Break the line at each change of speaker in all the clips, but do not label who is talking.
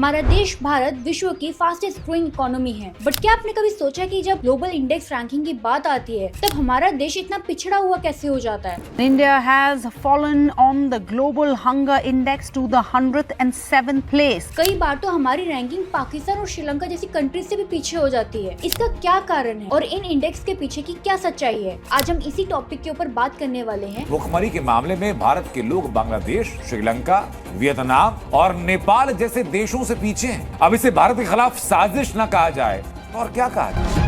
हमारा देश भारत विश्व की फास्टेस्ट ग्रोइंग इकोनॉमी है, बट क्या आपने कभी सोचा कि जब ग्लोबल इंडेक्स रैंकिंग की बात आती है तब हमारा देश इतना पिछड़ा हुआ कैसे हो जाता है?
India has fallen on the global hunger index to the 107th place.
कई बार तो हमारी रैंकिंग पाकिस्तान और श्रीलंका जैसी कंट्री से भी पीछे हो जाती है। इसका क्या कारण है और इन इंडेक्स के पीछे की क्या सच्चाई है? आज हम इसी टॉपिक के ऊपर बात करने वाले हैं।
भुखमरी के मामले में भारत के लोग बांग्लादेश, श्रीलंका, वियतनाम और नेपाल जैसे देशों से पीछे हैं। अब इसे भारत के खिलाफ साजिश न कहा जाए तो और क्या कहा जाए?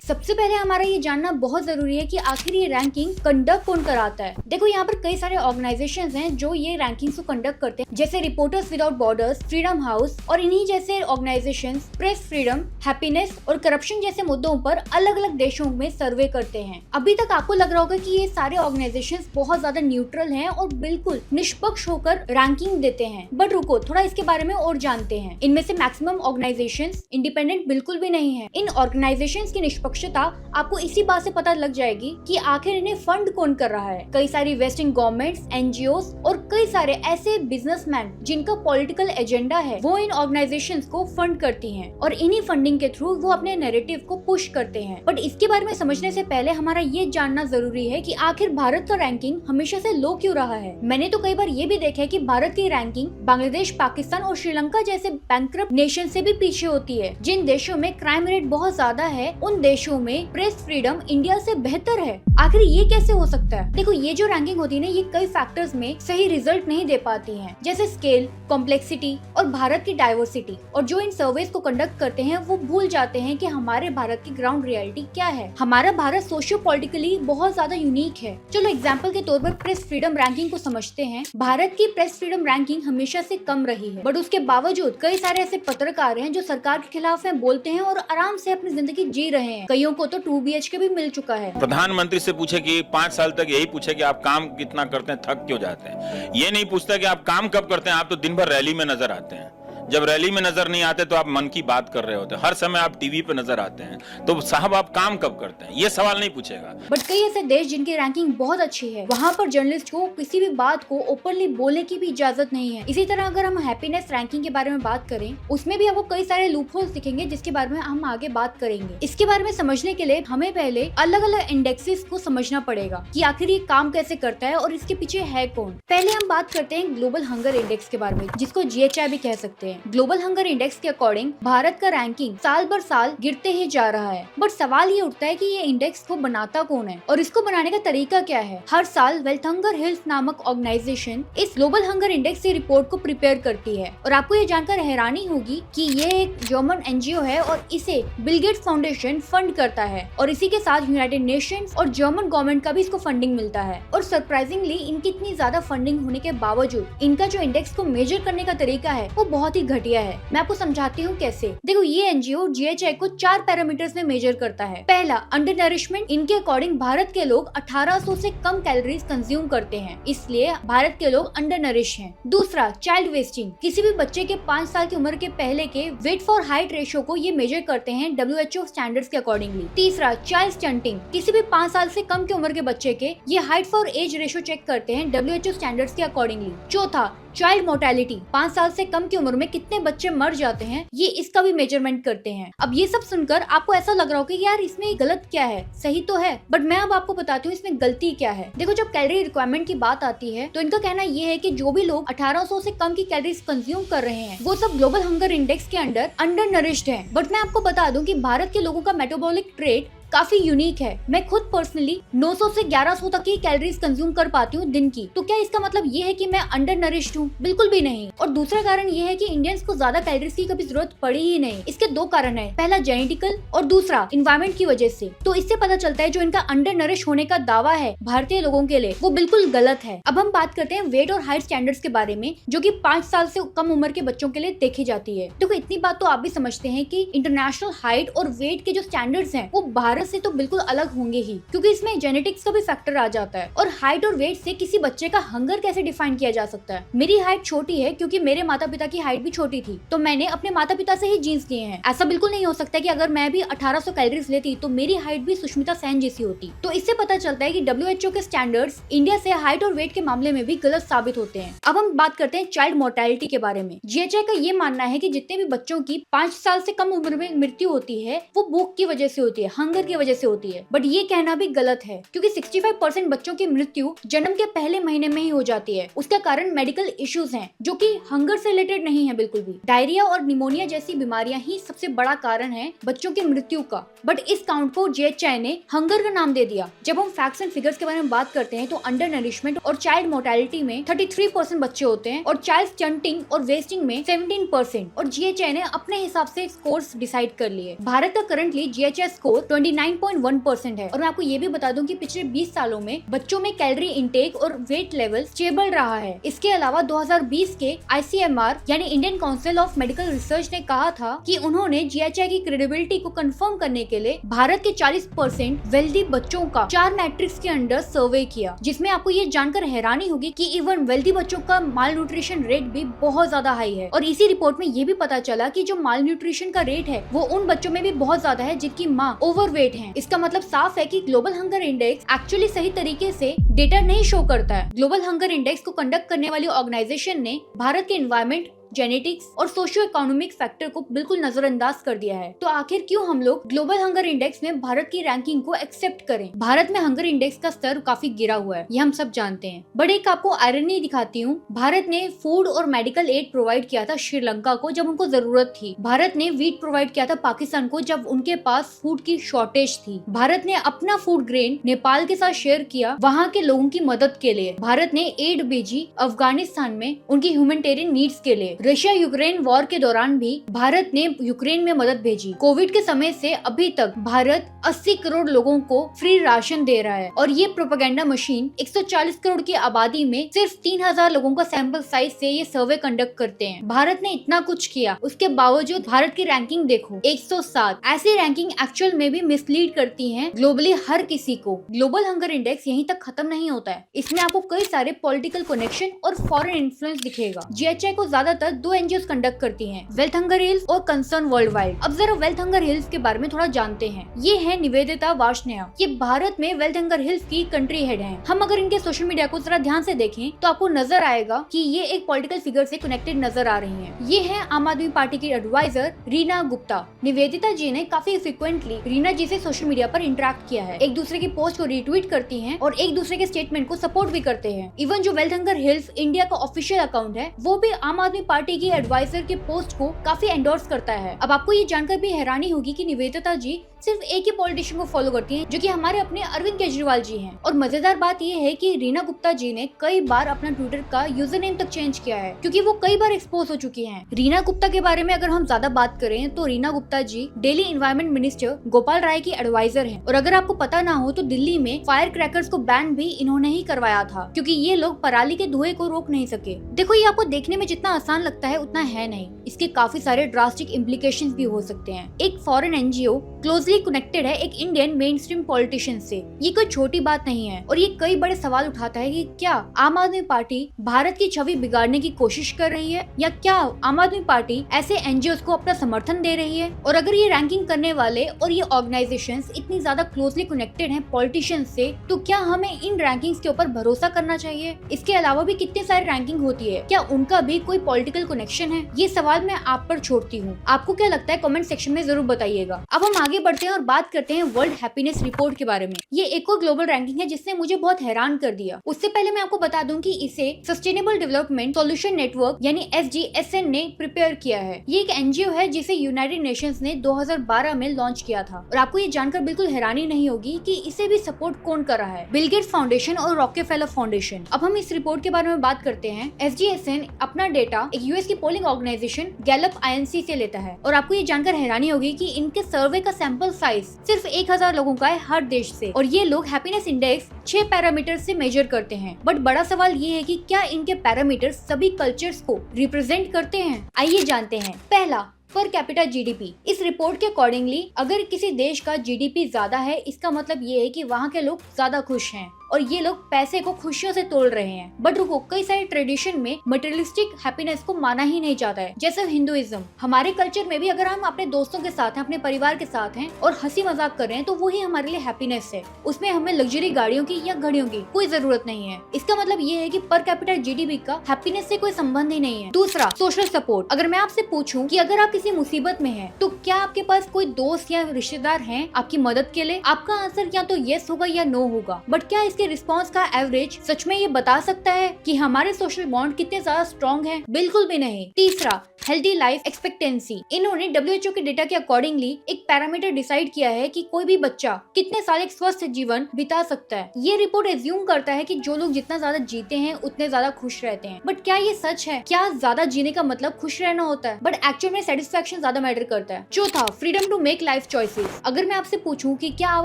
सबसे पहले हमारा ये जानना बहुत जरूरी है कि आखिर ये रैंकिंग कंडक्ट कौन कराता है। देखो, यहाँ पर कई सारे ऑर्गेनाइजेशंस हैं जो ये रैंकिंग को कंडक्ट करते हैं, जैसे reporters without borders, freedom house, और इन्हीं जैसे ऑर्गेनाइजेशंस प्रेस फ्रीडम, हैप्पीनेस और करप्शन जैसे मुद्दों पर अलग अलग देशों में सर्वे करते हैं। अभी तक आपको लग रहा होगा कि ये सारे ऑर्गेनाइजेशंस बहुत ज्यादा न्यूट्रल हैं और बिल्कुल निष्पक्ष होकर रैंकिंग देते हैं, बट रुको, थोड़ा इसके बारे में और जानते हैं। इनमें से मैक्सिमम ऑर्गेनाइजेशंस इंडिपेंडेंट बिल्कुल भी नहीं है। इन ऑर्गेनाइजेशंस की निष्पक्षता आपको इसी बात से पता लग जाएगी कि आखिर इन्हें फंड कौन कर रहा है। कई सारी वेस्टर्न गवर्नमेंट्स, एनजीओस और कई सारे ऐसे बिजनेसमैन जिनका पॉलिटिकल एजेंडा है वो इन ऑर्गेनाइजेशंस को फंड करती हैं और इन्हीं फंडिंग के थ्रू वो अपने नैरेटिव को पुश करते हैं। बट इसके बारे में समझने से पहले हमारा ये जानना जरूरी है कि आखिर भारत का रैंकिंग हमेशा से लो क्यों रहा है। मैंने तो कई बार ये भी देखा है कि भारत की रैंकिंग बांग्लादेश, पाकिस्तान और श्रीलंका जैसे बैंकक्रप्ट नेशन से भी पीछे होती है। जिन देशों में क्राइम रेट बहुत ज्यादा है उन देशों में प्रेस फ्रीडम इंडिया से बेहतर है। आखिर ये कैसे हो सकता है? देखो, ये जो रैंकिंग होती है ना, ये कई फैक्टर्स में सही रिजल्ट नहीं दे पाती है, जैसे स्केल, कॉम्प्लेक्सिटी और भारत की डाइवर्सिटी। और जो इन सर्वेस को कंडक्ट करते हैं वो भूल जाते हैं कि हमारे भारत की ग्राउंड रियलिटी क्या है। हमारा भारत सोशियो पॉलिटिकली बहुत ज्यादा यूनिक है। चलो एग्जाम्पल के तौर पर प्रेस फ्रीडम रैंकिंग को समझते हैं। भारत की प्रेस फ्रीडम रैंकिंग हमेशा से कम रही है, बट उसके बावजूद कई सारे ऐसे पत्रकार हैं जो सरकार के खिलाफ हैं, बोलते हैं और आराम से अपनी जिंदगी जी रहे हैं। कईयों को तो 2 BHK भी मिल चुका है।
प्रधानमंत्री से पूछे कि 5 साल तक यही पूछे कि आप काम कितना करते हैं, थक क्यों जाते हैं। ये नहीं पूछता कि आप काम कब करते हैं। आप तो दिन भर रैली में नजर आते हैं। जब रैली में नजर नहीं आते तो आप मन की बात कर रहे होते हैं। हर समय आप टीवी पे नजर आते हैं, तो साहब आप काम कब करते हैं, ये सवाल नहीं पूछेगा।
बट कई ऐसे देश जिनकी रैंकिंग बहुत अच्छी है, वहाँ पर जर्नलिस्ट को किसी भी बात को ओपनली बोलने की भी इजाजत नहीं है। इसी तरह अगर हम हैप्पीनेस रैंकिंग के बारे में बात करें, उसमें भी आपको कई सारे लूपहोल्स दिखेंगे जिसके बारे में हम आगे बात करेंगे। इसके बारे में समझने के लिए हमें पहले अलग अलग इंडेक्सेस को समझना पड़ेगा कि आखिर ये काम कैसे करता है और इसके पीछे है कौन। पहले हम बात करते हैं ग्लोबल हंगर इंडेक्स के बारे में, जिसको GHI भी कह सकते हैं। ग्लोबल हंगर इंडेक्स के अकॉर्डिंग भारत का रैंकिंग साल भर साल गिरते ही जा रहा है। बट सवाल ये उठता है कि ये इंडेक्स को बनाता कौन है और इसको बनाने का तरीका क्या है। हर साल वेल्थ हंगर हिल्स नामक ऑर्गेनाइजेशन इस ग्लोबल हंगर इंडेक्स की रिपोर्ट को प्रिपेयर करती है और आपको ये जानकर हैरानी होगी कि ये एक जर्मन NGO है और इसे बिल गेट्स फाउंडेशन फंड करता है और इसी के साथ यूनाइटेड नेशंस और जर्मन गवर्नमेंट का भी इसको फंडिंग मिलता है। और सरप्राइजिंगली इनकी इतनी ज्यादा फंडिंग होने के बावजूद इनका जो इंडेक्स को मेजर करने का तरीका है वो बहुत ही घटिया है। मैं आपको समझाती हूँ कैसे। देखो, ये NGO GHI को 4 पैरामीटर्स में मेजर करता है। पहला, अंडर नरिशमेंट। इनके अकॉर्डिंग भारत के लोग 1800 से कम कैलोरीज कंज्यूम करते हैं, इसलिए भारत के लोग अंडर नरिश हैं। दूसरा, चाइल्ड वेस्टिंग। किसी भी बच्चे के 5 साल की उम्र के पहले के वेट फॉर हाइट रेशियो को ये मेजर करते हैं WHO स्टैंडर्ड्स के अकॉर्डिंगली। तीसरा, चाइल्ड स्टंटिंग। किसी भी 5 साल से कम की उम्र के बच्चे के ये height for age ratio check करते हैं WHO स्टैंडर्ड्स के अकॉर्डिंगली। चौथा, चाइल्ड मोर्टेलिटी। 5 साल से कम की उम्र में कितने बच्चे मर जाते हैं, ये इसका भी मेजरमेंट करते हैं। अब ये सब सुनकर आपको ऐसा लग रहा होगा कि यार इसमें गलत क्या है, सही तो है, बट मैं अब आपको बताती हूँ इसमें गलती क्या है। देखो, जब कैलोरी रिक्वायरमेंट की बात आती है तो इनका कहना ये है कि जो भी लोग 1800 से कम की कैलोरीज कंज्यूम कर रहे हैं वो सब ग्लोबल हंगर इंडेक्स के अंडर नरिश्ड है। बट मैं आपको बता दूं कि भारत के लोगों का मेटाबॉलिक ट्रेट काफी यूनिक है। मैं खुद पर्सनली 900 से 1100 तक की कैलोरीज कंज्यूम कर पाती हूँ दिन की। तो क्या इसका मतलब ये है कि मैं अंडर नरिश्ड हूँ? बिल्कुल भी नहीं। और दूसरा कारण ये है कि इंडियंस को ज्यादा कैलोरीज की कभी जरूरत पड़ी ही नहीं। इसके 2 कारण है, पहला जेनेटिकल और दूसरा इन्वायरमेंट की वजह से। तो इससे पता चलता है जो इनका अंडर नरिश होने का दावा है भारतीय लोगों के लिए वो बिल्कुल गलत है। अब हम बात करते हैं वेट और हाइट स्टैंडर्ड्स के बारे में, जो कि 5 साल से कम उम्र के बच्चों के लिए देखी जाती है। देखो, इतनी बात तो आप भी समझते हैं कि इंटरनेशनल हाइट और वेट के जो स्टैंडर्ड्स हैं वो भारत भारत से तो बिल्कुल अलग होंगे ही, क्योंकि इसमें जेनेटिक्स का भी फैक्टर आ जाता है। और हाइट और वेट से किसी बच्चे का हंगर कैसे डिफाइन किया जा सकता है? मेरी हाइट छोटी है क्योंकि मेरे माता पिता की हाइट भी छोटी थी, तो मैंने अपने माता पिता से ही जीन्स लिए हैं। ऐसा बिल्कुल नहीं हो सकता कि अगर मैं भी 1800 कैलोरीज लेती तो मेरी हाइट भी सुष्मिता सेन जैसी होती। तो इससे पता चलता है कि WHO के स्टैंडर्ड्स इंडिया से हाइट और वेट के मामले में भी गलत साबित होते हैं। अब हम बात करते हैं चाइल्ड मोर्टेलिटी के बारे में। GHI का ये मानना है कि जितने भी बच्चों की 5 साल से कम उम्र में मृत्यु होती है वो भूख की वजह से होती है, हंगर की वजह से होती है। बट ये कहना भी गलत है, क्योंकि 65% बच्चों की मृत्यु जन्म के पहले महीने में ही हो जाती है। उसका कारण मेडिकल इश्यूज हैं, जो कि हंगर से रिलेटेड नहीं है बिल्कुल भी। डायरिया और निमोनिया जैसी बीमारियां ही सबसे बड़ा कारण है बच्चों की मृत्यु का। बट इस काउंट को GHI ने हंगर का नाम दे दिया। जब हम फैक्ट्स एंड फिगर्स के बारे में बात करते हैं तो अंडर नरिशमेंट और चाइल्ड मोर्टेलिटी में 33% बच्चे होते हैं और चाइल्ड स्टंटिंग और वेस्टिंग में 17%। और GHI ने अपने हिसाब से स्कोर्स डिसाइड कर लिए। भारत का करंटली GHI स्कोर 29.1% है। और मैं आपको ये भी बता दूं कि पिछले 20 सालों में बच्चों में कैलोरी इंटेक और वेट लेवल स्टेबल रहा है। इसके अलावा 2020 के ICMR यानी Indian council of medical research ने कहा था कि उन्होंने GHI की क्रेडिबिलिटी को कंफर्म करने के लिए भारत के 40% वेल्दी बच्चों का 4 मैट्रिक्स के अंडर सर्वे किया, जिसमें आपको ये जानकर हैरानी होगी कि इवन वेल्दी बच्चों का माल न्यूट्रिशन रेट भी बहुत ज्यादा हाई है। और इसी रिपोर्ट में ये भी पता चला कि जो माल न्यूट्रिशन का रेट है वो उन बच्चों में भी बहुत ज्यादा है जिनकी माँ ओवरवेट है। इसका मतलब साफ है कि ग्लोबल हंगर इंडेक्स एक्चुअली सही तरीके से डेटा नहीं शो करता है। ग्लोबल हंगर इंडेक्स को कंडक्ट करने वाली ऑर्गेनाइजेशन ने भारत के एनवायरमेंट, जेनेटिक्स और सोशियो इकोनॉमिक फैक्टर को बिल्कुल नजरअंदाज कर दिया है। तो आखिर क्यों हम लोग ग्लोबल हंगर इंडेक्स में भारत की रैंकिंग को एक्सेप्ट करें? भारत में हंगर इंडेक्स का स्तर काफी गिरा हुआ है, ये हम सब जानते हैं। बट एक आपको आयरनी दिखाती हूँ। भारत ने फूड और मेडिकल एड प्रोवाइड किया था श्रीलंका को जब उनको जरूरत थी। भारत ने वीट प्रोवाइड किया था पाकिस्तान को जब उनके पास फूड की शॉर्टेज थी। भारत ने अपना फूड ग्रेन नेपाल के साथ शेयर किया वहाँ के लोगों की मदद के लिए। भारत ने एड भेजी अफगानिस्तान में उनकी ह्यूमैनिटेरियन नीड्स के लिए। रशिया यूक्रेन वॉर के दौरान भी भारत ने यूक्रेन में मदद भेजी। कोविड के समय से अभी तक भारत 80 करोड़ लोगों को फ्री राशन दे रहा है। और ये प्रोपेगेंडा मशीन 140 करोड़ की आबादी में सिर्फ 3000 लोगों का सैंपल साइज से ये सर्वे कंडक्ट करते हैं। भारत ने इतना कुछ किया, उसके बावजूद भारत की रैंकिंग देखो 107। ऐसी रैंकिंग एक्चुअल में भी मिसलीड करती है ग्लोबली हर किसी को। ग्लोबल हंगर इंडेक्स यहीं तक खत्म नहीं होता है, इसमें आपको कई सारे पॉलिटिकल कनेक्शन और फॉरेन इन्फ्लुएंस दिखेगा। GHI को ज्यादातर 2 NGOs कंडक्ट करती हैं, वेल्थ हंगर हिल्स और कंसर्न वर्ल्ड वाइड। अब जरा वेल्थ हंगर हिल्स के बारे में थोड़ा जानते हैं। ये है निवेदिता वार्ष्णेय, ये भारत में वेल्थ हंगर हिल्स की कंट्री हेड हैं। हम अगर इनके सोशल मीडिया को जरा ध्यान से देखें तो आपको नजर आएगा कि ये एक पॉलिटिकल फिगर से कनेक्टेड नजर आ रही हैं। ये है आम आदमी पार्टी की एडवाइजर रीना गुप्ता। निवेदिता जी ने काफी फ्रिक्वेंटली रीना जी से सोशल मीडिया पर इंटरेक्ट किया है, एक दूसरे की पोस्ट को रीट्वीट करती हैं और एक दूसरे के स्टेटमेंट को सपोर्ट भी करते हैं। इवन जो वेल्थ हंगर हिल्स इंडिया का ऑफिशियल अकाउंट है वो भी आम आदमी पार्टी की एडवाइजर के पोस्ट को काफी एंडोर्स करता है। अब आपको ये जानकर भी हैरानी होगी कि निवेदिता जी सिर्फ एक ही पॉलिटिशियन को फॉलो करती हैं, जो कि हमारे अपने अरविंद केजरीवाल जी हैं। और मजेदार बात ये है कि रीना गुप्ता जी ने कई बार अपना ट्विटर का यूजर नेम तक चेंज किया है, क्योंकि वो कई बार एक्सपोज हो चुकी हैं। रीना गुप्ता के बारे में अगर हम ज्यादा बात करें तो रीना गुप्ता जी दिल्ली एनवायरमेंट मिनिस्टर गोपाल राय की एडवाइजर हैं। और अगर आपको पता ना हो तो दिल्ली में फायर क्रैकर्स को बैन भी इन्होंने ही करवाया था, क्योंकि ये लोग पराली के धुएं को रोक नहीं सके। देखो, ये आपको देखने में जितना आसान लगता है उतना है नहीं, इसके काफी सारे ड्रास्टिक इम्प्लीकेशंस भी हो सकते हैं। एक फॉरेन NGO क्लोजली कनेक्टेड है एक इंडियन मेन स्ट्रीम पॉलिटिशियन से, ये कोई छोटी बात नहीं है। और ये कई बड़े सवाल उठाता है कि क्या आम आदमी पार्टी भारत की छवि बिगाड़ने की कोशिश कर रही है, या क्या आम आदमी पार्टी ऐसे NGOs को अपना समर्थन दे रही है। और अगर ये रैंकिंग करने वाले और ये ऑर्गेनाइजेशंस इतनी ज्यादा क्लोजली कनेक्टेड हैं पॉलिटिशियंस से, तो क्या हमें इन रैंकिंग्स के ऊपर भरोसा करना चाहिए? इसके अलावा भी कितने सारे रैंकिंग होती है, क्या उनका भी कोई पॉलिटिकल कनेक्शन है? ये सवाल मैं आप पर छोड़ती हूँ, आपको क्या लगता है कमेंट सेक्शन में जरूर बताइएगा। अब हम आगे बढ़ते हैं और बात करते हैं वर्ल्ड हैप्पीनेस रिपोर्ट के बारे में। ये एक और ग्लोबल रैंकिंग है जिसने मुझे बहुत हैरान कर दिया। उससे पहले मैं आपको बता दूं कि इसे सस्टेनेबल डेवलपमेंट सॉल्यूशन नेटवर्क यानी SGSN ने प्रिपेयर किया है। ये एक NGO है जिसे यूनाइटेड नेशंस ने 2012 में लॉन्च किया था। और आपको ये जानकर बिल्कुल हैरानी नहीं होगी कि इसे भी सपोर्ट कौन कर रहा है, बिल गेट्स फाउंडेशन और रॉकेफेलर फाउंडेशन। अब हम इस रिपोर्ट के बारे में बात करते हैं। SGSN अपना डेटा एक US की पोलिंग ऑर्गेनाइजेशन गैलप INC से लेता है। और आपको ये जानकर हैरानी होगी कि इनके सर्वे का सैंपल साइज सिर्फ 1000 लोगों का है हर देश से। और ये लोग हैप्पीनेस इंडेक्स 6 पैरामीटर से मेजर करते हैं। बट बड़ा सवाल ये है कि क्या इनके पैरामीटर सभी कल्चर्स को रिप्रेजेंट करते हैं? आइए जानते हैं। पहला, पर कैपिटा जीडीपी। इस रिपोर्ट के अकॉर्डिंगली अगर किसी देश का जीडीपी ज्यादा है, इसका मतलब ये है कि वहाँ के लोग ज्यादा खुश हैं और ये लोग पैसे को खुशियों से तोड़ रहे हैं। बट रुको, कई सारे ट्रेडिशन में मटेरियलिस्टिक हैप्पीनेस को माना ही नहीं जाता है। जैसे हिंदुइज्म, हमारे कल्चर में भी अगर हम अपने दोस्तों के साथ हैं, अपने परिवार के साथ हैं और हंसी मजाक कर रहे हैं तो वही हमारे लिए हैप्पीनेस है। उसमें हमें लग्जरी गाड़ियों की या घड़ियों की कोई जरूरत नहीं है। इसका मतलब ये है कि पर कैपिटा जीडीपी का हैप्पीनेस से कोई संबंध ही नहीं है। दूसरा, सोशल सपोर्ट। अगर मैं आपसे पूछूं कि अगर आप किसी मुसीबत में हैं, तो क्या आपके पास कोई दोस्त या रिश्तेदार हैं आपकी मदद के लिए? आपका आंसर या तो यस होगा या नो होगा। बट क्या इसके रिस्पॉन्स का एवरेज सच में ये बता सकता है कि हमारे सोशल बॉन्ड कितने ज्यादा स्ट्रॉन्ग हैं? बिल्कुल भी नहीं। तीसरा, हेल्दी लाइफ एक्सपेक्टेंसी। इन्होंने WHO के डेटा के अकॉर्डिंगली एक पैरामीटर डिसाइड किया है कि कोई भी बच्चा कितने साल एक स्वस्थ जीवन बिता सकता है। ये रिपोर्ट एज्यूम करता है कि जो लोग जितना ज्यादा जीते हैं उतने ज्यादा खुश रहते हैं। बट क्या ये सच है? क्या ज्यादा जीने का मतलब खुश रहना होता है? बट एक्चुअल में सेटिस्फेक्शन ज्यादा मैटर करता है। चौथा, freedom to make life choices. अगर मैं आपसे पूछूं कि क्या आप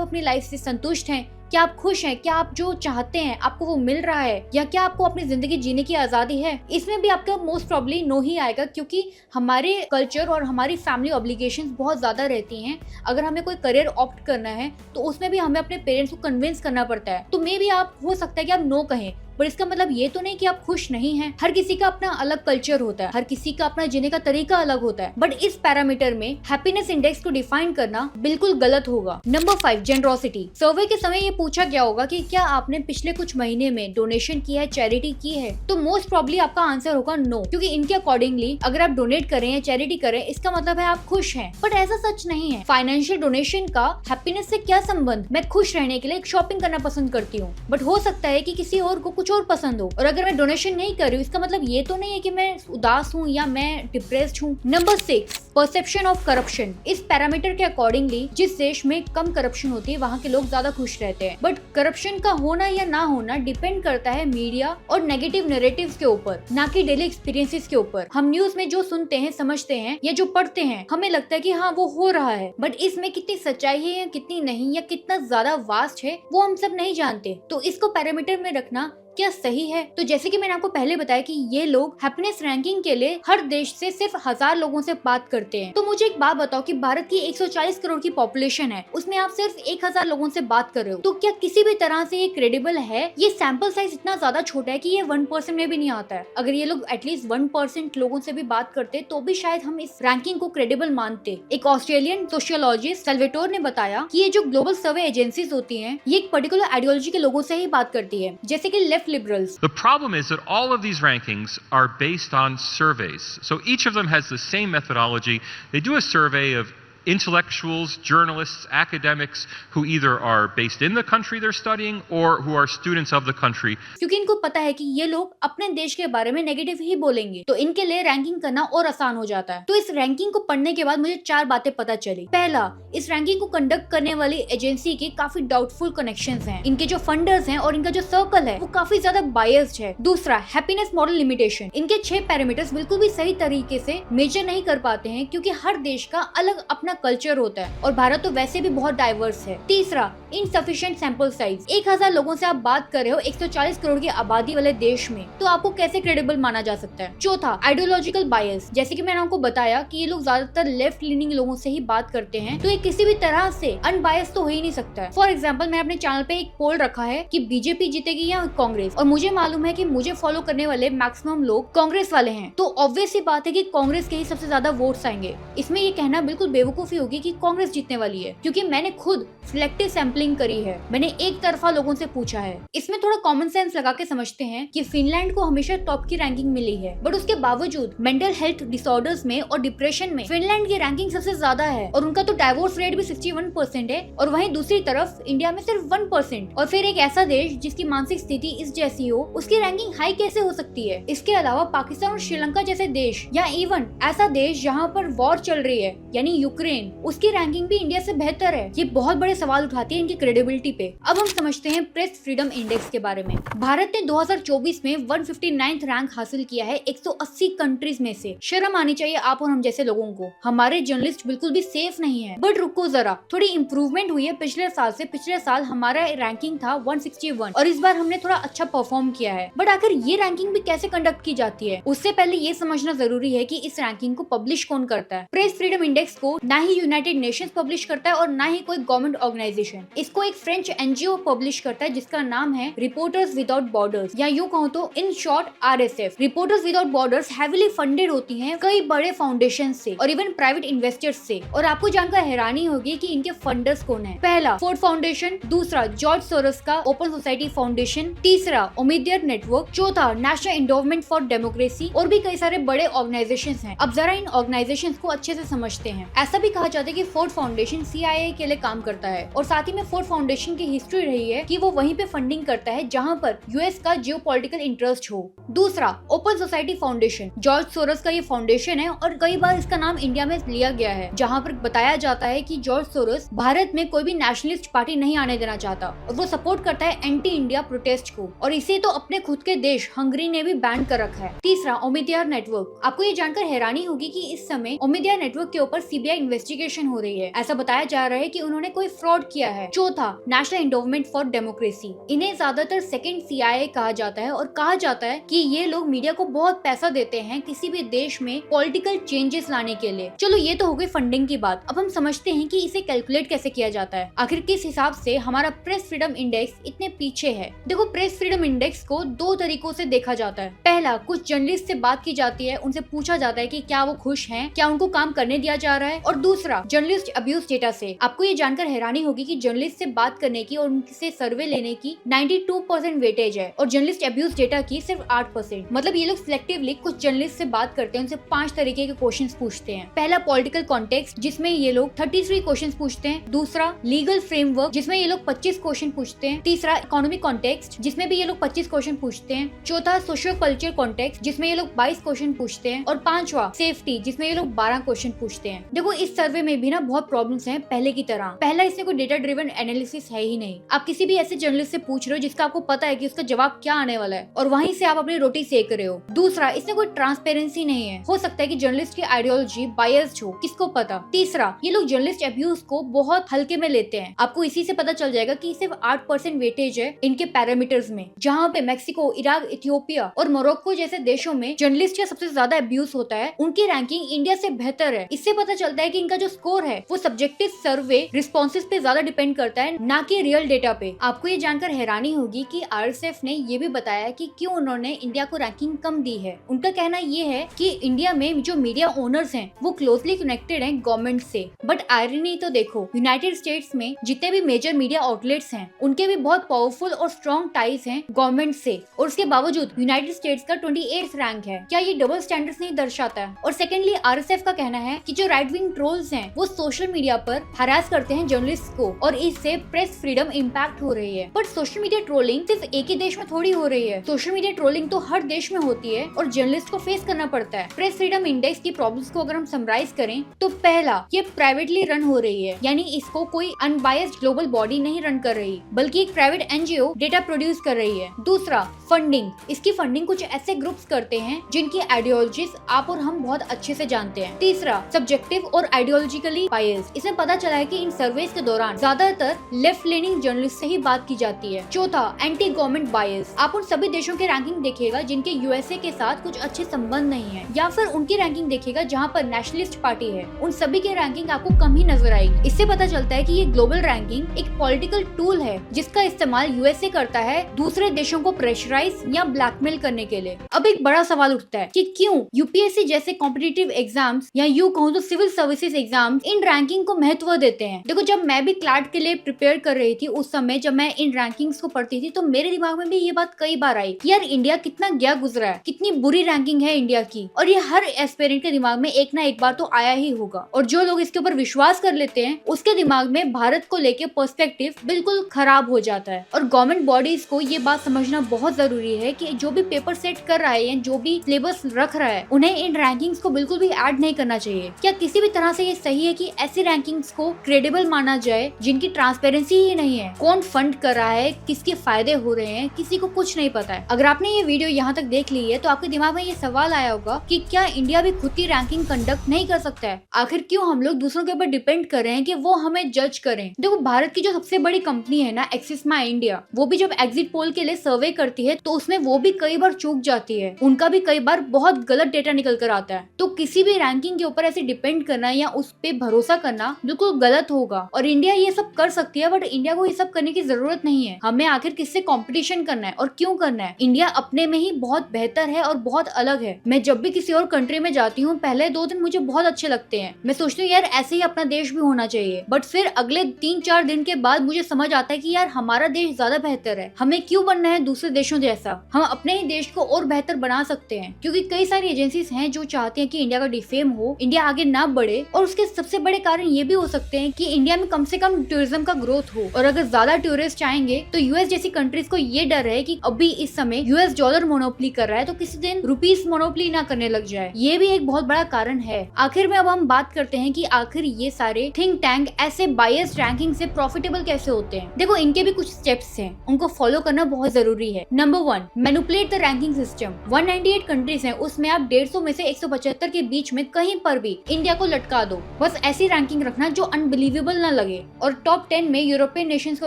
अपनी लाइफ से संतुष्ट हैं, क्या आप खुश हैं, क्या आप जो चाहते हैं आपको वो मिल रहा है, या क्या आपको अपनी जिंदगी जीने की आजादी है, इसमें भी आपका मोस्ट प्रॉब्ली नो ही आएगा, क्योंकि हमारे कल्चर और हमारी फैमिली ऑब्लिगेशंस बहुत ज्यादा रहती हैं। अगर हमें कोई करियर ऑप्ट करना है तो उसमें भी हमें अपने पेरेंट्स को कन्विंस करना पड़ता है। तो मे भी आप हो सकता है कि आप नो कहें, पर इसका मतलब ये तो नहीं कि आप खुश नहीं हैं। हर किसी का अपना अलग कल्चर होता है, हर किसी का अपना जीने का तरीका अलग होता है। बट इस पैरामीटर में हैप्पीनेस इंडेक्स को डिफाइन करना बिल्कुल गलत होगा। Number 5, generosity. सर्वे के समय ये पूछा गया होगा कि क्या आपने पिछले कुछ महीने में डोनेशन किया है, चैरिटी की है, तो मोस्ट प्रॉब्ली आपका आंसर होगा नो, क्योंकि इनके अकॉर्डिंगली अगर आप डोनेट करें या चैरिटी करें इसका मतलब है आप खुश हैं। बट ऐसा सच नहीं है। फाइनेंशियल डोनेशन का हैप्पीनेस से क्या संबंध? मैं खुश रहने के लिए शॉपिंग करना पसंद करती हूँ, बट हो सकता है कि किसी और को कुछ और पसंद हो। और अगर मैं डोनेशन नहीं कर रही हूँ इसका मतलब ये तो नहीं है कि मैं उदास हूँ या मैं डिप्रेस्ड हूँ। Number 6, perception of corruption. इस पैरामीटर के अकॉर्डिंगली जिस देश में कम करप्शन होती है वहाँ के लोग ज्यादा खुश रहते हैं। बट करप्शन का होना या ना होना डिपेंड करता है मीडिया और नेगेटिव नैरेटिव्स के ऊपर, ना कि डेली एक्सपीरियंसेस के ऊपर। हम न्यूज में जो सुनते हैं, समझते हैं या जो पढ़ते हैं, हमें लगता है कि हाँ वो हो रहा है, बट इसमें कितनी सच्चाई है या कितनी नहीं, या कितना ज्यादा वास्ट है, वो हम सब नहीं जानते। तो इसको पैरामीटर में रखना क्या सही है? तो जैसे कि मैंने आपको पहले बताया कि ये लोग हैप्पीनेस रैंकिंग के लिए हर देश से सिर्फ 1000 लोगों से बात करते हैं। तो मुझे एक बात बताओ कि भारत की 140 करोड़ की पॉपुलेशन है, उसमें आप सिर्फ 1000 लोगों से बात कर रहे हो, तो क्या किसी भी तरह से ये क्रेडिबल है? ये सैंपल साइज इतना ज्यादा छोटा है कि ये 1% में भी नहीं आता है। अगर ये लोग एटलीस्ट 1% लोगों से भी बात करते तो भी शायद हम इस रैंकिंग को क्रेडिबल मानते। एक ऑस्ट्रेलियन सोशियोलॉजिस्ट सल्वेटोर ने बताया कि ये जो ग्लोबल सर्वे एजेंसीज होती हैं, ये एक पर्टिकुलर आइडियोलॉजी के लोगों से ही बात करती है, जैसे कि left liberals.
The problem is that all of these rankings are based on surveys. So each of them has the same methodology. They do a survey of intellectuals, journalists, academics who either are based in the country they're studying or who are students of the country.
क्योंकि इनको पता है कि ये लोग अपने देश के बारे में नेगेटिव ही बोलेंगे, तो इनके लिए रैंकिंग करना और आसान हो जाता है। तो इस रैंकिंग को पढ़ने के बाद मुझे 4 बातें पता चली। पहला, इस रैंकिंग को कंडक्ट करने वाली एजेंसी के काफी डाउटफुल कनेक्शंस हैं। इनके जो फंडर्स हैं और इनका जो सर्कल है वो काफी ज्यादा बायस्ड है। दूसरा, हैप्पीनेस मॉडल लिमिटेशन। इनके 6 पैरामीटर्स बिल्कुल भी सही तरीके से मेजर नहीं कर पाते हैं, क्योंकि हर देश का अलग अपना कल्चर होता है और भारत तो वैसे भी बहुत डाइवर्स है। तीसरा, इनसफिशिएंट सैंपल साइज। 1000 लोगों से आप बात कर रहे हो 140 करोड़ की आबादी वाले देश में, तो आपको कैसे क्रेडिबल माना जा सकता है। चौथा, आइडियोलॉजिकल बायस। जैसे कि मैंने आपको बताया कि ये लोग ज्यादातर लेफ्ट लीनिंग लोगों से ही बात करते हैं, तो ये किसी भी तरह से अनबायस तो हो ही नहीं सकता है। फॉर एग्जाम्पल, मैंने अपने चैनल पे एक पोल रखा है कि बीजेपी जीतेगी या कांग्रेस, और मुझे मालूम है कि मुझे फॉलो करने वाले मैक्सिमम लोग कांग्रेस वाले हैं, तो ऑब्वियस सी बात है कि कांग्रेस के ही सबसे ज्यादा वोट्स आएंगे। इसमें ये कहना बिल्कुल बेवकूफी होगी कि कांग्रेस जीतने वाली है, क्योंकि मैंने खुद सिलेक्टिव सैंपलिंग करी है, मैंने एक तरफा लोगों से पूछा है। इसमें थोड़ा कॉमन सेंस लगा के समझते हैं कि फिनलैंड को हमेशा टॉप की रैंकिंग मिली है, बट उसके बावजूद मेंटल हेल्थ डिसऑर्डर्स में और डिप्रेशन में फिनलैंड की रैंकिंग सबसे ज्यादा है, और उनका तो डाइवोर्स रेट भी 61% है, और वहीं दूसरी तरफ इंडिया में सिर्फ 1%। और फिर एक ऐसा देश जिसकी मानसिक स्थिति इस जैसी हो, उसकी रैंकिंग हाई कैसे हो सकती है? इसके अलावा पाकिस्तान और श्रीलंका जैसे देश, या इवन ऐसा देश जहाँ पर वॉर चल रही है यानी यूक्रेन, उसकी रैंकिंग भी इंडिया से बेहतर है। ये बहुत बड़े सवाल उठाती है इनकी क्रेडिबिलिटी पे। अब हम समझते हैं प्रेस फ्रीडम इंडेक्स के बारे में। भारत ने 2024 में 159th रैंक हासिल किया है 180 कंट्रीज में से। शर्म आनी चाहिए आप और हम जैसे लोगों को। हमारे जर्नलिस्ट बिल्कुल भी सेफ नहीं है। बट रुको जरा, थोड़ी इंप्रूवमेंट हुई है पिछले साल से। पिछले साल हमारा रैंकिंग था 161 और इस बार हमने थोड़ा अच्छा परफॉर्म किया है। बट आखिर ये रैंकिंग भी कैसे कंडक्ट की जाती है, उससे पहले ये समझना जरूरी है कि इस रैंकिंग को पब्लिश कौन करता है। प्रेस फ्रीडम इंडेक्स को ना ही यूनाइटेड नेशंस पब्लिश करता है और ना ही कोई गवर्नमेंट ऑर्गेनाइजेशन। इसको एक फ्रेंच एनजीओ पब्लिश करता है जिसका नाम है रिपोर्टर्स विदाउट बॉर्डर्स, या यूं कहूं तो in short RSF। Reporters without borders heavily funded होती हैं कई बड़े फाउंडेशन से और इवन प्राइवेट इन्वेस्टर्स से। और आपको जानकर हैरानी होगी कि इनके फंडर्स कौन है। पहला फोर्ड फाउंडेशन, दूसरा जॉर्ज सोरोस का ओपन सोसाइटी फाउंडेशन, तीसरा ओमिडियर नेटवर्क, चौथा नेशनल एंडोवमेंट फॉर डेमोक्रेसी और भी कई सारे बड़े ऑर्गेनाइजेशंस हैं। अब जरा इन ऑर्गेनाइजेशंस को अच्छे से समझते हैं। ऐसा भी कहा जाता है कि फोर्ड फाउंडेशन CIA के लिए काम करता है और साथ ही में फोर्ड फाउंडेशन की हिस्ट्री रही है कि वो वहीं पे फंडिंग करता है जहां पर US का जियोपॉलिटिकल इंटरेस्ट हो। दूसरा open society foundation, George Soros का ये फाउंडेशन है और कई बार इसका नाम इंडिया में लिया गया है, जहां पर बताया जाता है कि जॉर्ज सोरोस भारत में कोई भी नेशनलिस्ट पार्टी नहीं आने देना चाहता और वो सपोर्ट करता है एंटी इंडिया प्रोटेस्ट को, और इसे तो अपने खुद के देश हंगरी ने भी बैन कर रखा है। तीसरा ओमिडियर नेटवर्क। आपको ये जानकर हैरानी होगी कि इस समय ओमिडियर नेटवर्क के ऊपर CBI इन्वेस्टिगेशन हो रही है। ऐसा बताया जा रहा है कि उन्होंने कोई फ्रॉड किया है। चौथा नेशनल एंडोवमेंट फॉर डेमोक्रेसी। इन्हें ज्यादातर सेकंड CIA कहा जाता है और कहा जाता है कि ये लोग मीडिया को बहुत पैसा देते हैं किसी भी देश में पॉलिटिकल चेंजेस लाने के लिए। चलो ये तो हो गई फंडिंग की बात। अब हम समझते हैं कि इसे कैलकुलेट कैसे किया जाता है। आखिर किस हिसाब से हमारा प्रेस फ्रीडम इंडेक्स इतने पीछे है। देखो, प्रेस फ्रीडम इंडेक्स को दो तरीकों से देखा जाता है। पहला, कुछ जर्नलिस्ट से बात की जाती है, उनसे पूछा जाता है कि क्या वो खुश हैं, क्या उनको काम करने दिया जा रहा है। और दूसरा, जर्नलिस्ट अब्यूज डेटा से। आपको ये जानकर हैरानी होगी कि जर्नलिस्ट से बात करने की और उनसे सर्वे लेने की 92% वेटेज है और जर्नलिस्ट अब्यूज डेटा की सिर्फ 8%। मतलब ये लोग सिलेक्टिवली कुछ जर्नलिस्ट से बात करते हैं, उनसे 5 तरीके के क्वेश्चंस पूछते हैं। पहला, पॉलिटिकल कॉन्टेक्स्ट, जिसमें ये लोग 33 क्वेश्चंस पूछते हैं। दूसरा, लीगल फ्रेमवर्क, जिसमें ये लोग 25 क्वेश्चन पूछते हैं। तीसरा, इकोनॉमिक कॉन्टेक्स्ट, जिसमें भी ये लोग 25 क्वेश्चन पूछते हैं। चौथा, सोशियो कल्चर कॉन्टेक्स्ट, जिसमें ये लोग 22 क्वेश्चन पूछते हैं। और पांचवा, सेफ्टी, जिसमें ये लोग 12 क्वेश्चन पूछते हैं। देखो, इस सर्वे में भी ना बहुत प्रॉब्लम्स हैं पहले की तरह। पहला, इसमें कोई डेटा ड्रिवन एनालिसिस है ही नहीं। आप किसी भी ऐसे जर्नलिस्ट से पूछ रहे हो जिसका आपको पता है कि उसका जवाब क्या आने वाला है और वहीं से आप अपनी रोटी सेक रहे हो। दूसरा, इसमें कोई ट्रांसपेरेंसी नहीं है। हो सकता है कि जर्नलिस्ट की आइडियोलॉजी बायस्ड हो, किसको पता। तीसरा, ये लोग जर्नलिस्ट अब्यूज को बहुत हल्के में लेते हैं। आपको इसी से पता चल जाएगा कि सिर्फ 8% वेटेज है इनके पैरामीटर्स में, जहाँ पे मैक्सिको, इराक, इथियोपिया और मोरक्को जैसे देशों में जर्नलिस्ट का सबसे ज्यादा अब्यूज होता है, उनकी रैंकिंग इंडिया से बेहतर है। इससे पता चलता है कि इनका जो स्कोर है वो सब्जेक्टिव सर्वे रिस्पॉन्सेज पे ज्यादा डिपेंड करता है, ना कि रियल डेटा पे। आपको ये जानकर हैरानी होगी कि RSF ने ये भी बताया कि क्यों उन्होंने इंडिया को रैंकिंग कम दी है। उनका कहना ये है कि इंडिया में जो मीडिया ओनर्स हैं वो क्लोजली कनेक्टेड हैं गवर्नमेंट से। बट आयरनी तो देखो, यूनाइटेड स्टेट्स में जितने भी मेजर मीडिया आउटलेट्स हैं उनके भी बहुत पावरफुल और स्ट्रॉन्ग टाइज हैं गवर्नमेंट से, और उसके बावजूद यूनाइटेड स्टेट्स का 28th रैंक है। क्या ये डबल स्टैंडर्ड्स नहीं दर्शाता है? और सेकेंडली, RSF का कहना है कि जो राइट विंग ट्रोल्स हैं वो सोशल मीडिया पर हरास करते हैं जर्नलिस्ट को और इससे प्रेस फ्रीडम इम्पैक्ट हो रही है। बट सोशल मीडिया ट्रोलिंग सिर्फ एक ही देश में थोड़ी हो रही है। सोशल मीडिया ट्रोलिंग तो हर देश में होती है और जर्नलिस्ट को फेस करना पड़ता है। प्रेस फ्रीडम इंडेक्स की प्रॉब्लम्स को अगर हम समराइज करें तो पहला, ये प्राइवेटली रन हो रही है, यानी इसको कोई अनबायस्ड ग्लोबल बॉडी नहीं रन कर रही बल्कि एक प्राइवेट NGO डेटा प्रोड्यूस कर रही है। दूसरा, फंडिंग। इसकी फंडिंग कुछ ऐसे ग्रुप्स करते हैं जिनकी आइडियोलॉजीज आप और हम बहुत अच्छे से जानते हैं। तीसरा, सब्जेक्टिव और आइडियोलॉजिकली बायस्ड। इसमें पता चला है कि इन सर्वेस के दौरान ज्यादातर लेफ्ट लेनिंग जर्नलिस्ट से ही बात की जाती है। चौथा, एंटी गवर्नमेंट बायस। आप उन सभी देशों के रैंकिंग देखिएगा जिनके USA के साथ कुछ अच्छे संबंध नहीं है, या फिर उनकी रैंकिंग देखिएगा जहाँ पर नेशनलिस्ट पार्टी है, उन सभी की रैंकिंग आपको कम ही नजर आएगी। इससे पता चलता है कि ये ग्लोबल रैंकिंग एक पॉलिटिकल टूल है जिसका इस्तेमाल USA करता है दूसरे देशों को प्रेशराइज या ब्लैकमेल करने के लिए। अब एक बड़ा सवाल उठता है कि क्यों UPSC जैसे कॉम्पिटिटिव एग्जाम्स या यूं कहूं तो सिविल सर्विसेज एग्जाम्स इन रैंकिंग को महत्व देते हैं। देखो, जब मैं भी क्लैट के लिए प्रिपेयर कर रही थी उस समय जब मैं इन रैंकिंग्स को पढ़ती थी तो मेरे दिमाग में भी ये बात कई बार आई कि यार इंडिया कितना गया गुजरा है, कितनी बुरी रैंकिंग है इंडिया की, और ये हर एस्पिरेंट के दिमाग में एक ना एक बार तो आया ही होगा। और जो लोग इसके ऊपर विश्वास कर लेते हैं उसके दिमाग में भारत को लेके पर्सपेक्टिव बिल्कुल खराब हो जाता है। और गवर्नमेंट बॉडीज को ये बात समझना बहुत जरूरी है कि जो भी पेपर सेट कर रहा है या जो भी सिलेबस रख रहा है उन्हें इन रैंकिंग्स को बिल्कुल भी ऐड नहीं करना चाहिए। क्या किसी भी तरह से ये सही है कि ऐसी रैंकिंग्स को क्रेडिबल माना जाए जिनकी ट्रांसपेरेंसी ही नहीं है। कौन फंड कर रहा है, किसके फायदे हो रहे हैं, किसी को कुछ नहीं पता है। अगर आपने ये वीडियो यहाँ तक देख ली है तो आपके दिमाग में ये सवाल आया होगा कि क्या इंडिया भी खुद की रैंकिंग कंडक्ट नहीं कर सकता है? आखिर क्यों हम लोग दूसरों के ऊपर डिपेंड कर रहे हैं कि वो हमें जज करें? देखो, भारत की जो सबसे बड़ी कंपनी है ना, एक्सिस माई इंडिया, वो भी जब एग्जिट पोल के लिए सर्वे करती है तो उसमें वो भी कई बार चूक जाती है। उनका भी कई बार बहुत गलत डेटा निकल कर आता है। तो किसी भी रैंकिंग के ऊपर ऐसे डिपेंड करना या उस पे भरोसा करना बिल्कुल गलत होगा। और इंडिया ये सब कर सकती है, बट इंडिया को ये सब करने की जरूरत नहीं है। हमें आखिर किससे कंपटीशन करना है और क्यों करना है? इंडिया अपने में ही बहुत बेहतर है और बहुत अलग है। मैं जब भी किसी और कंट्री में जाती हूँ, पहले 2 दिन मुझे बहुत अच्छे लगते हैं। मैं सोचती हूँ यार ऐसे ही अपना देश भी होना चाहिए, बट फिर अगले 3-4 दिन के बाद मुझे समझ आता है कि यार हमारा देश ज्यादा बेहतर है। हमें क्यों बनना है दूसरे देशों जैसा? हम अपने ही देश को और बेहतर बना सकते हैं, क्योंकि कई सारी एजेंसीज हैं जो चाहती हैं कि इंडिया का डिफेम हो, इंडिया आगे ना बढ़े। और उसके सबसे बड़े कारण ये भी हो सकते हैं कि इंडिया में कम से कम टूरिज्म का ग्रोथ हो। और अगर ज्यादा टूरिस्ट आएंगे तो यूएस जैसी कंट्रीज को ये डर है कि अभी इस समय यूएस डॉलर मोनोपोली कर रहा है, तो किसी दिन रुपीस मोनोपोली ना करने लग जाए। ये भी एक बहुत बड़ा कारण है। आखिर में अब हम बात करते हैं कि आखिर ये सारे थिंक टैंक ऐसे बायस्ड रैंकिंग से प्रॉफिटेबल कैसे होते हैं। देखो, इनके भी कुछ स्टेप्स हैं, उनको फॉलो करना बहुत जरूरी है। Number 1, manipulate the ranking system. 198 countries हैं, उसमें आप 150 में से 175 के बीच में कहीं पर भी इंडिया को लटका दो। बस ऐसी रैंकिंग रखना जो अनबिलीवेबल ना लगे। और टॉप 10 में यूरोपियन नेशंस को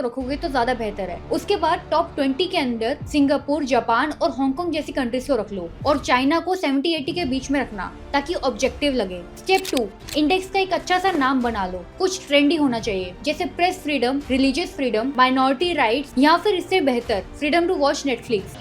रखोगे तो ज्यादा बेहतर है। उसके बाद टॉप 20 के अंदर सिंगापुर, जापान और हांगकांग जैसी कंट्रीज को रख लो, और चाइना को 70-80 के बीच में रखना ताकि ऑब्जेक्टिव लगे। स्टेप 2, इंडेक्स का एक अच्छा सा नाम बना लो। कुछ ट्रेंडी होना चाहिए, जैसे press freedom, religious freedom, minority rights, या फिर इससे बेहतर फ्रीडम टू वॉच नेटफ्लिक्स।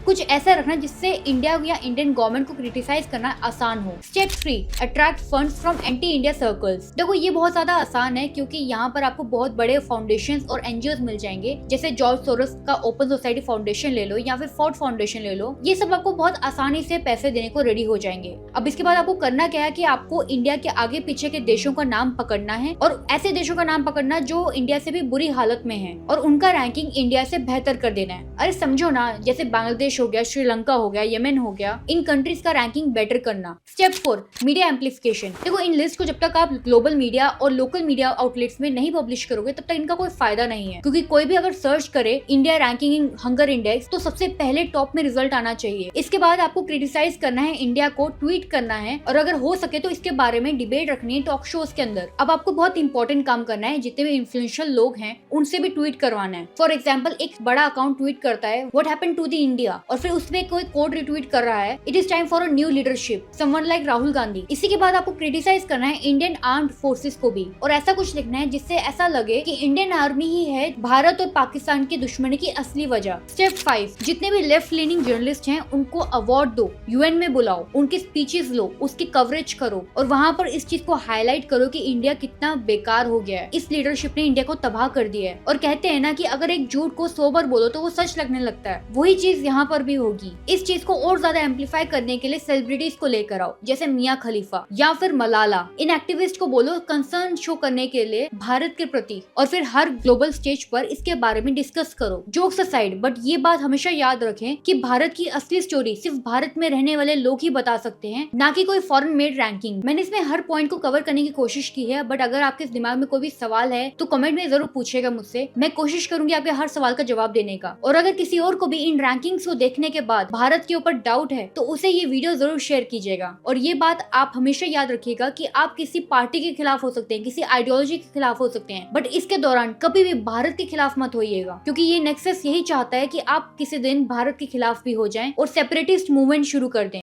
कुछ ऐसा रखना जिससे इंडिया या इंडियन गवर्नमेंट को क्रिटिसाइज करना आसान हो। Step 3, attract funds from anti India circles. देखो, ये बहुत ज्यादा आसान है, क्योंकि यहाँ पर आपको बहुत बड़े फाउंडेशंस और एनजीओज मिल जाएंगे, जैसे जॉर्ज सोरोस का ओपन सोसाइटी फाउंडेशन ले लो या फिर फोर्ड फाउंडेशन ले लो। ये सब आपको बहुत आसानी से पैसे देने को रेडी हो जाएंगे। अब इसके बाद आपको करना क्या है कि आपको इंडिया के आगे पीछे के देशों का नाम पकड़ना है, और ऐसे देशों का नाम पकड़ना जो इंडिया से भी बुरी हालत में है, और उनका रैंकिंग इंडिया से बेहतर कर देना है। अरे समझो ना, जैसे बांग्लादेश हो गया, श्रीलंका हो गया, यमन हो गया, इन कंट्रीज का रैंकिंग बेटर करना। Step 4, media amplification. देखो, इन लिस्ट को जब तक आप ग्लोबल मीडिया और लोकल मीडिया आउटलेट्स में नहीं पब्लिश करोगे तब तक इनका कोई फायदा नहीं है, क्योंकि कोई भी अगर सर्च करे इंडिया रैंकिंग हंगर इंडेक्स तो सबसे पहले टॉप में रिजल्ट आना चाहिए। इसके बाद आपको क्रिटिसाइज करना है, इंडिया को ट्वीट करना है, और अगर हो सके तो इसके बारे में डिबेट रखनी है टॉक शोज के अंदर। अब आपको बहुत इंपॉर्टेंट काम करना है, जितने भी इन्फ्लुएंशियल लोग हैं उनसे भी ट्वीट करवाना है। फॉर एग्जाम्पल, एक बड़ा अकाउंट ट्वीट करता है what happened to the India, और फिर उसमें कोई कोड रिट्वीट कर रहा है it is time for a new leadership, someone like Rahul Gandhi. इसी के बाद आपको क्रिटिसाइज करना है इंडियन आर्म्ड फोर्सेस को भी, और ऐसा कुछ लिखना है जिससे ऐसा लगे कि इंडियन आर्मी ही है भारत और पाकिस्तान की दुश्मनी की असली वजह। स्टेप 5, जितने भी लेफ्ट लीनिंग जर्नलिस्ट हैं उनको अवार्ड दो, यूएन में बुलाओ, उनकी स्पीचेस लो, उसकी कवरेज करो, और वहाँ पर इस चीज को हाईलाइट करो कि इंडिया कितना बेकार हो गया है, इस लीडरशिप ने इंडिया को तबाह कर दिया है। और कहते हैं ना कि अगर एक झूठ को 100 बार बोलो तो वो सच लगने लगता है, वही चीज यहाँ पर भी होगी। इस चीज को और ज्यादा एम्पलीफाई करने के लिए सेलिब्रिटीज को लेकर आओ, जैसे मियां खलीफा या फिर मलाला। इन एक्टिविस्ट को बोलो कंसर्न शो करने के लिए भारत के प्रति, और फिर हर ग्लोबल स्टेज पर इसके बारे में डिस्कस करो। जोक्स असाइड, बट ये बात हमेशा याद रखें कि भारत की असली स्टोरी सिर्फ भारत में रहने वाले लोग ही बता सकते हैं, ना कि कोई फॉरेन मेड रैंकिंग। मैंने इसमें हर पॉइंट को कवर करने की कोशिश की है, बट अगर आपके दिमाग में कोई भी सवाल है तो कमेंट में जरूर पूछेगा मुझसे। मैं कोशिश करूंगी आपके हर सवाल का जवाब देने का। और अगर किसी और को भी इन रैंकिंग्स को देखने के बाद भारत के ऊपर डाउट है तो उसे ये वीडियो जरूर शेयर कीजिएगा। और ये बात आप हमेशा याद रखिएगा कि आप किसी पार्टी के खिलाफ हो सकते हैं, किसी आइडियोलॉजी के खिलाफ हो सकते हैं, बट इसके दौरान कभी भी भारत के खिलाफ मत होइएगा, क्योंकि ये नेक्सस यही चाहता है कि आप किसी दिन भारत के खिलाफ भी हो जाएं और सेपरेटिस्ट मूवमेंट शुरू कर दें।